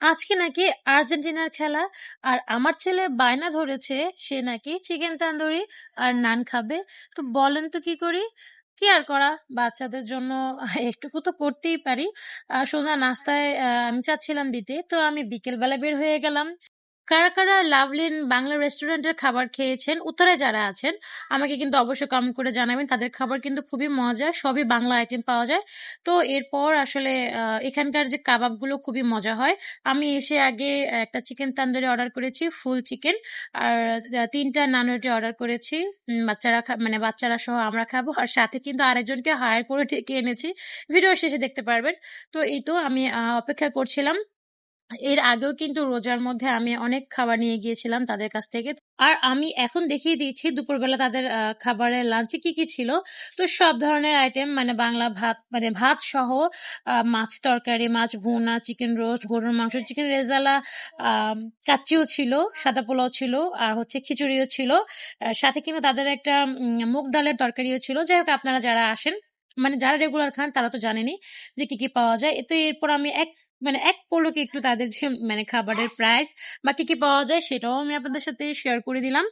আজকে নাকি আর্জেন্টিনার খেলা। আর আমার ছেলে বায়না ধরেছে সে নাকি চিকেন তান্দুরি আর নান খাবে। তো বলেন তো কি করি? কি আর করা, বাচ্চাদের জন্য একটুকু তো করতেই পারি। সন্ধ্যা নাস্তায় আমি চাচ্ছিলাম দিতে, তো আমি বিকেল বেলা বের হয়ে গেলাম। কারা কারা লাভলিন বাংলা রেস্টুরেন্টের খাবার খেয়েছেন, উত্তরায় যারা আছেন আমাকে কিন্তু অবশ্যই কমেন্ট করে জানাবেন। তাদের খাবার কিন্তু খুবই মজা, সবই বাংলা আইটেম পাওয়া যায়। তো এরপর আসলে এখানকার যে কাবাবগুলো খুবই মজা হয়। আমি এসে আগে একটা চিকেন তান্দুরি অর্ডার করেছি, ফুল চিকেন। আর 3টা নান রুটি অর্ডার করেছি। বাচ্চারা মানে বাচ্চারা সহ আমরা খাবো, আর সাথে কিন্তু আরেকজনকে হায়ার করে ডেকে এনেছি। ভিডিও শেষে দেখতে পারবেন। তো এই তো আমি অপেক্ষা করছিলাম। এর আগেও কিন্তু রোজার মধ্যে আমি অনেক খাবার নিয়ে গিয়েছিলাম তাদের কাছ থেকে। আর আমি এখন দেখিয়ে দিচ্ছি দুপুরবেলা তাদের খাবারের লাঞ্চে কি কি ছিল। তো সব ধরনের আইটেম, মানে বাংলা ভাত, মানে ভাত সহ মাছ তরকারি, মাছ ভুনা, চিকেন রোস্ট, গরুর মাংস, চিকেন রেজালা, কাচ্চিও ছিল, সাদা পোলাও ছিল, আর হচ্ছে খিচুড়িও ছিল। সাথে কিন্তু তাদের একটা মুগ ডালের তরকারিও ছিল। যাই হোক, আপনারা যারা আসেন, মানে যারা রেগুলার খান তারা তো জানেনই যে কি কি পাওয়া যায়। তো এরপর আমি এক পলকে একটু তাদের যে মানে খাবারের প্রাইস বা কি কি পাওয়া যায় সেটাও আমি আপনাদের সাথে শেয়ার করে দিলাম।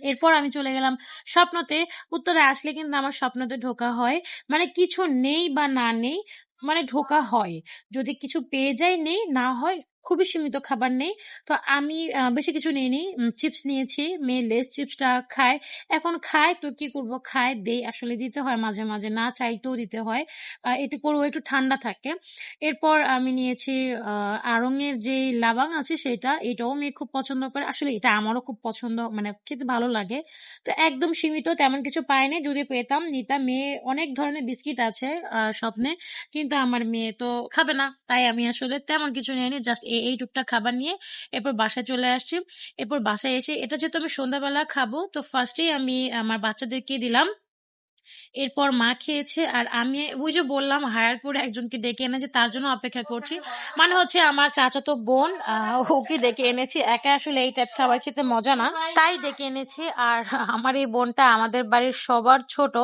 এরপর আমি চলে গেলাম স্বপ্নতে। উত্তরে আসলে কিন্তু আমার স্বপ্নতে ঢোকা হয়। মানে কিছু নেই বা না নেই, মানে ঢোকা হয়। যদি কিছু পেয়ে যাই নেই, না হয় খুবই সীমিত খাবার নেই। তো আমি বেশি কিছু নিইনি। চিপস নিয়েছি, মেয়ে লেস চিপসটা খায়। এখন খায় তো কি করব, খায় দেই, আসলে দিতে হয় মাঝে মাঝে, না চাইতেও দিতে হয়। এতে করে ও একটু ঠান্ডা থাকে। এরপর আমি নিয়েছি আড়ং-এর যে লাবাং আছে সেটা, এটাও মেয়ে খুব পছন্দ করে। আসলে এটা আমারও খুব পছন্দ, মানে খেতে ভালো লাগে। তো একদম সীমিত, তেমন কিছু পাইনি। যদি পেতাম নিতাম। মেয়ে অনেক ধরনের বিস্কিট আছে স্বপ্নে, কিন্তু আমার মেয়ে তো খাবে না, তাই আমি আসলে তেমন কিছু নিইনি। জাস্ট এই টুকটাক খাবার নিয়ে এরপর বাসায় চলে আসছি। এরপর বাসায় এসে এটা যেহেতু আমি সন্ধ্যাবেলা খাবো, তো ফার্স্টেই আমি আমার বাচ্চাদেরকে দিলাম। এরপর মা খেয়েছে, আর আমি ওই যে বললাম হায়ার করে একজনকে ডেকে এনেছি, তার জন্য অপেক্ষা করছি। মানে হচ্ছে আমার চাচাতো বোন, ওকে ডেকে এনেছি। একা আসলে এই টাইপ খাবার খেতে মজা না, তাই ডেকে এনেছি। আর আমার এই বোনটা আমাদের বাড়ির সবার ছোট।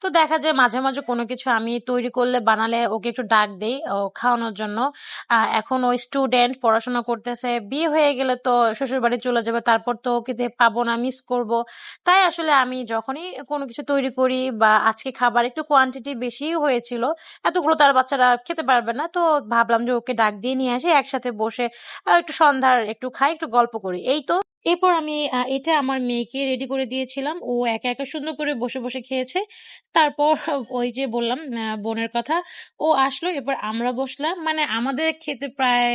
তো দেখা যায় মাঝে মাঝে কোনো কিছু আমি তৈরি করলে, বানালে ওকে একটু ডাক দেই ও খাওয়ানোর জন্য। এখন ওই স্টুডেন্ট, পড়াশোনা করতেছে। বিয়ে হয়ে গেলে তো শ্বশুর বাড়ি চলে যাবে, তারপর তো ওকে পাবো না, মিস করব। তাই আসলে আমি যখনই কোনো কিছু তৈরি করি, বা আজকে খাবার একটু কোয়ান্টিটি বেশি হয়েছিল, এতগুলো তার বাচ্চারা খেতে পারবে না, তো ভাবলাম যে ওকে ডাক দিয়ে নিয়ে আসি, একসাথে বসে একটু সন্ধ্যার একটু খাই, একটু গল্প করি, এই তো। এরপর আমি এটা আমার মেয়েকে রেডি করে দিয়েছিলাম, ও একা একা সুন্দর করে বসে বসে খেয়েছে। তারপর ওই যে বললাম বোনের কথা, ও আসলো, এরপর আমরা বসলাম। মানে আমাদের খেতে প্রায়